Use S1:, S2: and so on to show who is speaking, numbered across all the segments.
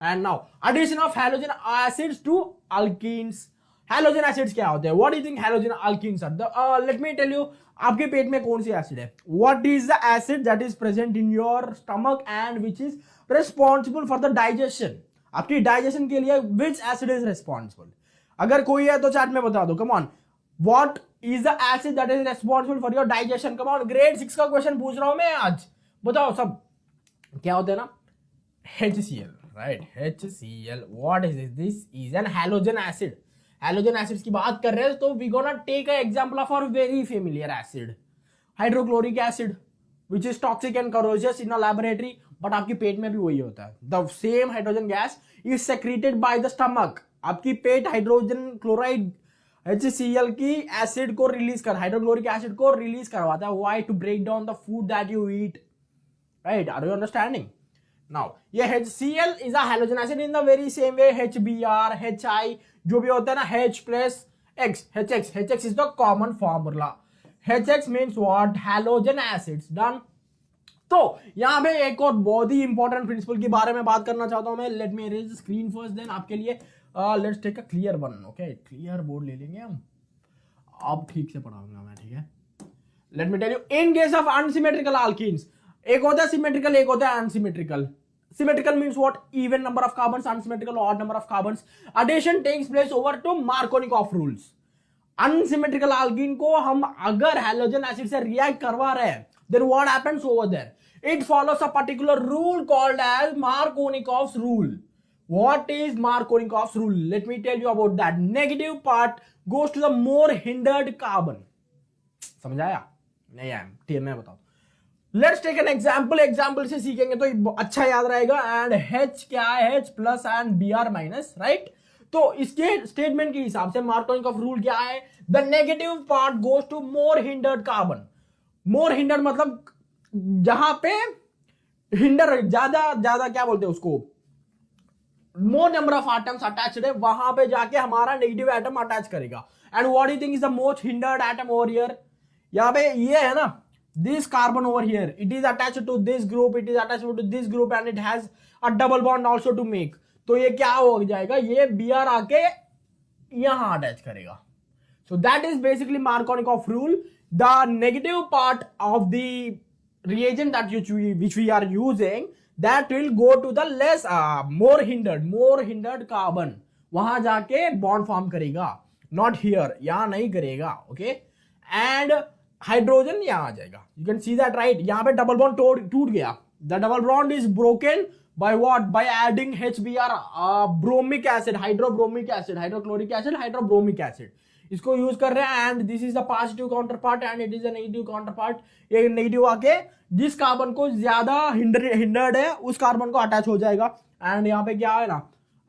S1: And now addition of halogen acids to alkenes. Halogen acids क्या होते हैं? What do you think halogen alkenes are? Let me tell you, आपके पेट में कौन सी acid है? What is the acid that is present in your stomach and which is responsible for the digestion? आपकी digestion के लिए which acid is responsible? अगर कोई है तो चैट में बता दो. Come on. What is the acid that is responsible for your digestion? Come on. Grade 6 का क्वेश्चन पूछ रहा हूं मैं आज. बताओ सब. क्या होता है ना? HCl. Right, HCl. What is this? This is an halogen acid. Halogen acids की बात कर रहे हैं तो we gonna take an example of our very familiar acid, hydrochloric acid, which is toxic and corrosive in a laboratory. But आपकी पेट में भी वही होता है. The same hydrogen gas is secreted by the stomach. आपकी पेट हाइड्रोजन क्लोराइड HCl की acid को release कर, हाइड्रोक्लोरिक एसिड को रिलीज करवाता है. Why? To break down the food that you eat. Right? Are you understanding? Now, ये HCl is a halogen acid in the very same way HBr, HI, जो भी होता है ना H plus X, HX. HX is the common formula. HX means what? Halogen acids. Done. तो यहाँ पे एक और बहुत ही इंपॉर्टेंट प्रिंसिपल के बारे में बात करना चाहता हूँ मैं. Let me arrange screen first, then आपके लिए let's take a clear one. Okay, clear board ले लेंगे हम. अब ठीक से पढ़ाऊंगा मैं, ठीक है. Let me tell you, in case of unsymmetrical alkenes, एक होता है सिमेट्रिकल, एक होता है unsymmetrical. Symmetrical means what? Even number of carbons. Unsymmetrical, odd number of carbons. Addition takes place over to Markovnikov rules. Unsymmetrical alkene को हम अगर halogen acid से react करवा रहे हैं, then what happens over there? It follows a particular rule called as Markovnikov's rule. What is Markovnikov's rule? Let me tell you about that. Negative part goes to the more hindered carbon. समझ आया? नहीं आया? ठीक, मैं बताऊं. Let's take an example से सीखेंगे तो अच्छा याद रहेगा. एंड H क्या है? H plus and Br minus. Right, तो इसके स्टेटमेंट के हिसाब से मार्कोनिकॉफ रूल क्या है? The negative part goes to more hindered carbon. More hindered मतलब जहां पे हिंडर ज्यादा क्या बोलते हैं उसको, more number of atoms attached है, वहां पे जाके हमारा नेगेटिव एटम अटैच करेगा. And what you think is the most hindered atom over here? यहाँ पे ये है ना, this carbon over here, it is attached to this group, it is attached to this group and it has a double bond also to make. तो ये क्या हो जाएगा? ये Br आके यहां अटैच करेगा. So that is basically Markovnikov rule. The negative part of the reagent that which we are using, that will go to the less more hindered carbon. वहां जाके bond form करेगा. Not here, यहां नहीं करेगा. Okay, and hydrogen यहां आ जाएगा. You can see that, right. यहां पे डबल बॉन्ड टूट गया. The double bond is broken by what? By adding HBr, bromic acid, hydrobromic acid, hydrochloric acid, hydrobromic acid. इसको यूज कर रहे हैं. And this is the positive counter part and it is a negative counter part. ये negative आके जिस carbon को ज्यादा hindered है उस कार्बन को अटैच हो जाएगा. एंड यहाँ पे क्या है ना,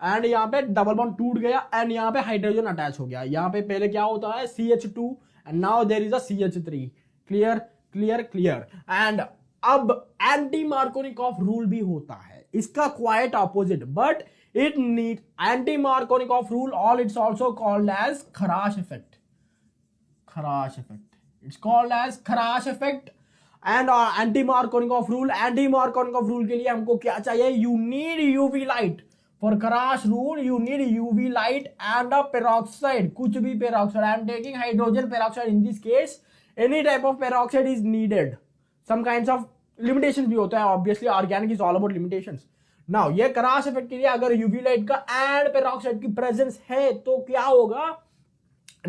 S1: एंड यहाँ पे डबल बॉन्ड टूट गया एंड यहाँ पे हाइड्रोजन अटैच हो गया. यहाँ पे पहले क्या होता है? CH2 and now there is a CH3. clear. and अब एंटी मार्कोनिकॉफ रूल भी होता है, इसका quite opposite, but it need anti Markovnikov rule. All it's also called as Kharasch effect. It's called as Kharasch effect. And anti Markovnikov rule के लिए हमको क्या चाहिए? You need UV light. For Kharash rule, you need UV light and a peroxide. कुछ भी peroxide. I am taking hydrogen peroxide in this case. Any type of peroxide is needed. Some kinds of limitations भी होता है. Obviously, organic is all about limitations. Now, ये Kharash effect के लिए अगर UV light का and peroxide की presence है तो क्या होगा?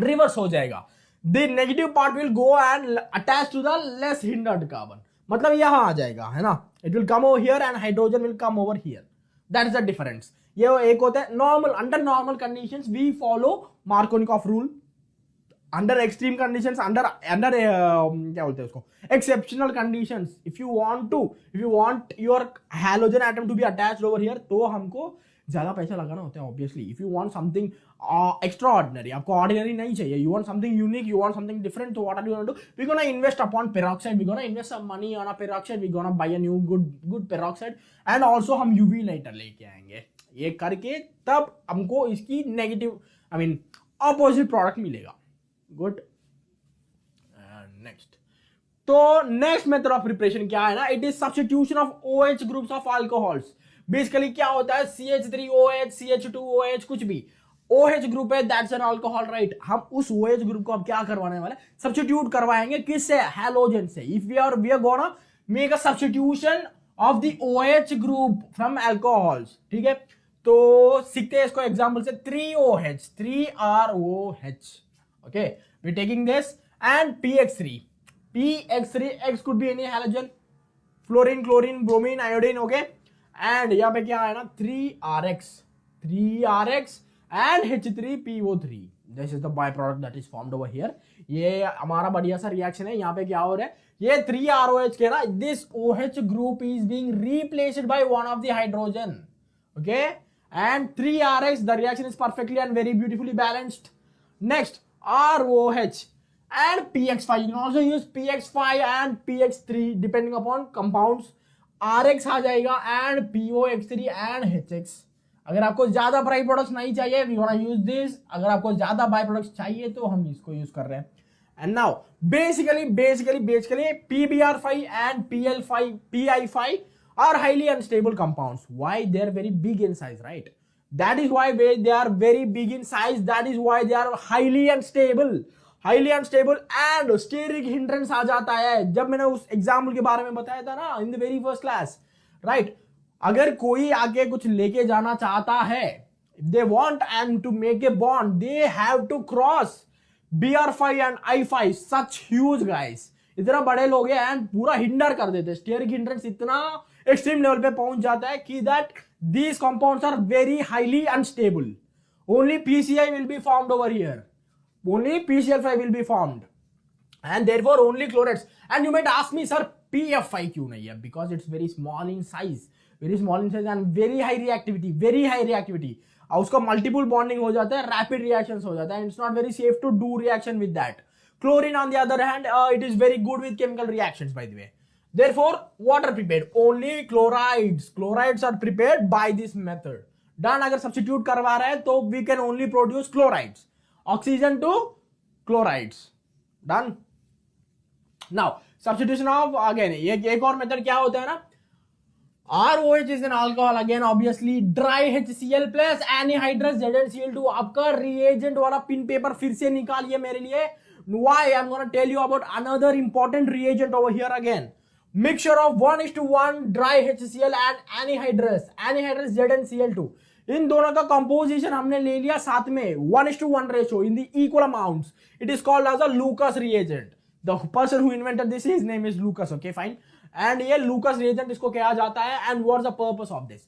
S1: Reverse हो जाएगा. The negative part will go and attach to the less hindered carbon. मतलब यहाँ आ जाएगा, है ना? It will come over here and hydrogen will come over here. That is the difference. ये एक होता है normal. Under normal conditions we follow Markovnikov rule. Under extreme conditions, under क्या बोलते हैं उसको, exceptional conditions, if you want your halogen atom to be attached over here, तो हमको ज्यादा पैसा लगाना होता है. Obviously if you want something extraordinary, आपको ऑर्डिनरी नहीं चाहिए, you want something unique, you want something different, तो what are you gonna do? We gonna invest upon peroxide, we gonna invest some money on a peroxide, we gonna buy a new good peroxide and also हम UV lighter लेके आएंगे. ये करके तब हमको इसकी negative opposite product मिलेगा. Good. Next, तो नेक्स्ट मेथड ऑफ प्रिपरेशन क्या है ना? It is substitution of OH groups of alcohols basically क्या होता है, CH3OH, CH2OH, कुछ भी OH ग्रुप है, दैट्स एन अल्कोहल, राइट। हम उस OH ग्रुप को अब क्या करवाने वाले, सब्स्टिट्यूट करवाएंगे किससे, हैलोजन से। If we are gonna make a substitution of the OH group from alcohols, ठीक है। तो सीखते हैं इसको एग्जांपल से, 3OH, 3ROH, okay, we taking this and PX3, X could be any halogen, fluorine, chlorine, bromine, iodine, okay. And यहाँ पे क्या है ना, 3RX and H3PO3, this is the by product that is formed over here. ये हमारा बढ़िया सा reaction है। यहाँ पे क्या हो रहा है, ये 3ROH के ना, this OH group is being replaced by one of the hydrogen, okay, and 3RX, the reaction is perfectly and very beautifully balanced. Next, ROH and PX5, you can also use PX5 and PX3 depending upon compounds. RX आ जाएगा and POX3 and HX। अगर आपको ज्यादा by products नहीं चाहिए, we wanna use this। अगर आपको ज्यादा by products चाहिए तो हम इसको यूज कर रहे हैं। And now basically PBr5 and PI5 are highly unstable compounds. Why? They are very big in size, right? That is why they are very big in size. That is why they are highly unstable and steric hindrance आ जाता है। जब मैंने उस example के बारे में बताया था ना, in the very first class, right? अगर कोई आगे कुछ लेके जाना चाहता है, they want and to make a bond, they have to cross Br5 and I5, such huge guys, इतना बड़े लोग हैं एंड पूरा हिंडर कर देते हैं। स्टेरिक हिंड्रेंस इतना एक्सट्रीम लेवल पे पहुंच जाता है कि that these compounds are very highly unstable. Only PCI will be formed over here, only PCl5 will be formed and therefore only chlorides. And you might ask me sir PF5 क्यों नहीं है, because it's very small in size and very high reactivity. और उसका multiple bonding हो जाता है, rapid reactions हो जाता है, it's not very safe to do reaction with that. Chlorine on the other hand, it is very good with chemical reactions, by the way. Therefore, what are prepared? Only chlorides. Chlorides are prepared by this method. Done. अगर substitute करवा रहे हैं तो we can only produce chlorides. Oxygen to chlorides. Done. Now, substitution of, again, एक और method क्या होता है ना, ROH is an alcohol, again obviously dry HCl plus anhydrous ZnCl2। आपका reagent वाला पिन पेपर फिर से निकालिए मेरे लिए। Why? I'm going to tell you about another important reagent over here again. Mixture of 1:1 dry HCl and anhydrous ZnCl2। इन दोनों का composition हमने ले लिया साथ में 1:1 ratio in the equal amounts. It is called as a Lucas reagent. The person who invented this, his name is Lucas, okay, fine. And ये Lucas reagent इसको कहा जाता है। And what's the purpose of this?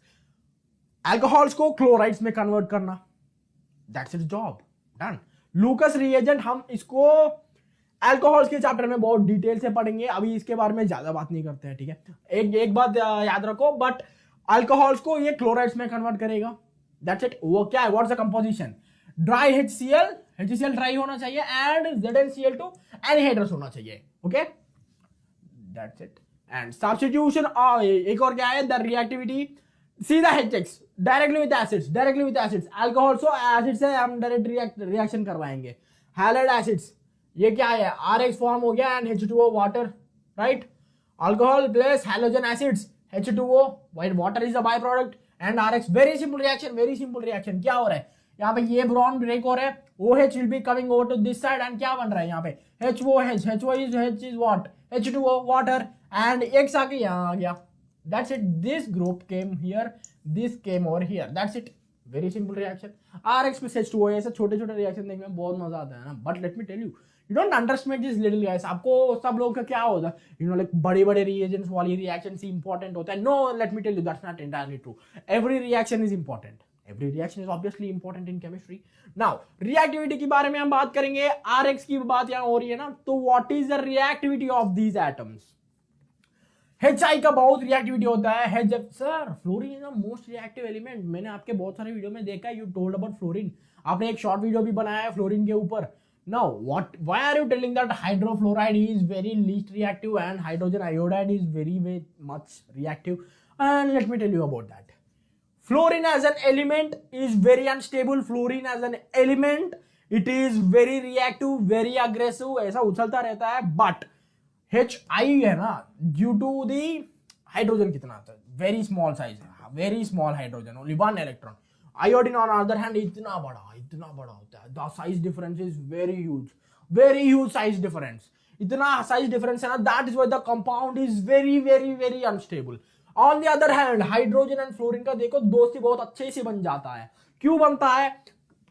S1: Alcohols को chlorides में convert करना, that's its job, done। लूकस reagent हम इसको अल्कोहल्स के चैप्टर में बहुत डिटेल से पढ़ेंगे, अभी इसके बारे में ज्यादा बात नहीं करते हैं, ठीक है। एक बात याद रखो, बट अल्कोहल्स को ये क्लोराइड्स में कन्वर्ट करेगा, दैट्स इट। वो क्या है, what's the composition, dry HCl dry होना चाहिए एंड ZnCl2 एनहाइड्रस होना चाहिए, okay, that's it. And substitution, एक और क्या है, द रिएक्टिविटी, सीधा HX directly with acids. Alcohol so acid से हम डायरेक्ट रिएक्शन करवाएंगे। हैलाइड एसिड्स, ये क्या है, RX फॉर्म हो गया and H2O water, right. Alcohol plus halogen acids, H2O, water is the by product and RX। Very simple reaction. क्या हो रहा है यहाँ पे, ये ब्रॉन ब्रेक हो रहा है, OH will be coming over to this side and क्या बन रहा है यहाँ पे, HO is what, H2O water and X आके यहाँ आ गया, that's it। This group came here, this came over here, that's it। very simple reaction। RX plus H2O, ऐसे छोटे रिएक्शन देखने में बहुत मजा आता है ना, but let me tell you, you don't underestimate this little guys। आपको सब लोग का क्या होता है, you know, like बड़े reagents वाली reactions ही important होता है। No, let me tell you, that's not entirely true। every reaction is important, every reaction is obviously important in chemistry। now reactivity के बारे में हम बात करेंगे, RX की बात यहाँ हो रही है ना, तो what is the reactivity of these atoms? HI का बहुत रिएक्टिविटी होता है। Sir fluorine is the most reactive element, मैंने आपके बहुत सारे वीडियो में देखा है, यू टोल्ड अबाउट फ्लोरीन, आपने एक शॉर्ट वीडियो भी बनाया है फ्लोरीन के ऊपर। Now why are you telling that hydrofluoride is very least reactive and hydrogen iodide is very much reactive? And let me tell you about that. Fluorine as an element is very unstable. Fluorine as an element it is very reactive, very aggressive, ऐसा उछलता रहता है। But HI है ना, due to the hydrogen कितना आता है, very small size है, very small hydrogen, only 1 electron. Iodine on other hand इतना बड़ा होता है. The size difference is very huge size difference. इतना साइज डिफरेंस है ना, that is why the compound is very unstable. On the other hand hydrogen and fluorine का देखो दोस्ती बहुत अच्छे से बन जाता है. क्यों बनता है?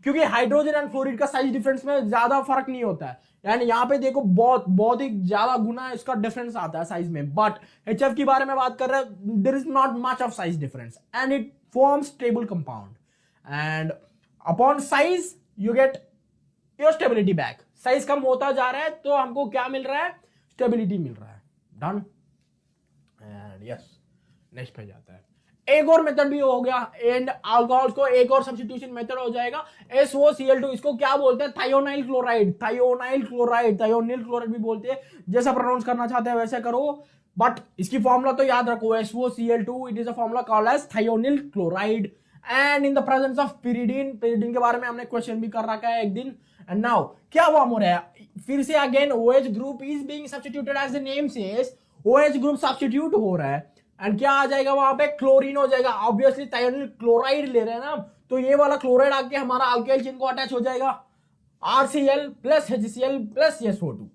S1: क्योंकि हाइड्रोजन एंड फ्लोरीन का साइज डिफरेंस में ज्यादा फर्क नहीं होता है. यानी यहाँ पे देखो बहुत ही ज्यादा गुना इसका डिफरेंस आता है साइज में. बट HF के बारे में बात कर रहे हैं, there is not much of size difference and it forms stable compound. And upon size you get your stability back. Size कम होता जा रहा है तो हमको क्या मिल रहा है? स्टेबिलिटी मिल रहा है. डन. एंड यस, नेक्स्ट पे जाता है. एक और मेथड भी हो गया एंड अल्कोहल को एक और सब्स्टिट्यूशन मेथड हो जाएगा. SOCl2, इसको क्या बोलते हैं? थायोनाइल क्लोराइड भी बोलते हैं. जैसा प्रोनाउंस करना चाहते हैं वैसे करो, बट इसकी फॉर्मूला तो याद रखो. SOCl2, it is a formula called as thionyl chloride. And in the presence of pyridine के बारे में हमने क्वेश्चन भी कर रखा है एक दिन. एंड नाउ क्या फॉर्म हो रहा है? फिर से again OH group is being substituted as the name says. OH group substitute हो रहा है एंड क्या आ जाएगा वहां पे? क्लोरीन हो जाएगा. ऑब्वियसली थायोनिल क्लोराइड ले रहे हैं ना, तो ये वाला क्लोराइड आके हमारा अल्काइल चेन को अटैच हो जाएगा. RCl plus HCl plus SO2.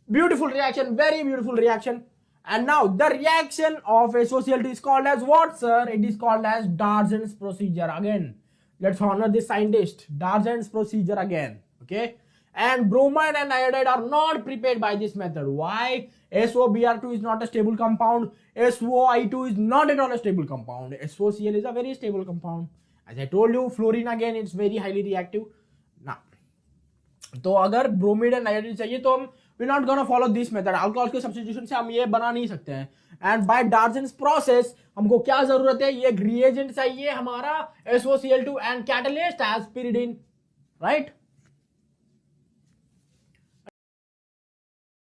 S1: Beautiful reaction, very beautiful reaction. And now the reaction of SOCl2 is called as what, sir? It is called as Darjan's procedure again. Let's honor this scientist. Darjan's procedure again. Okay. And bromide and iodide are not prepared by this method. Why? SOBr2 is not a stable compound. SOI2 is not at all a stable compound. SOCl is a very stable compound. As I told you, fluorine again, it's very highly reactive. Now, तो अगर ब्रोमीड and iodine चाहिए तो हम we not gonna follow this method. Alcohol के substitution से हम ये बना नहीं सकते हैं. एंड बाय डार्जन्स प्रोसेस हमको क्या जरूरत है? ये रिएजेंट चाहिए हमारा SOCl2 and catalyst as pyridine, right?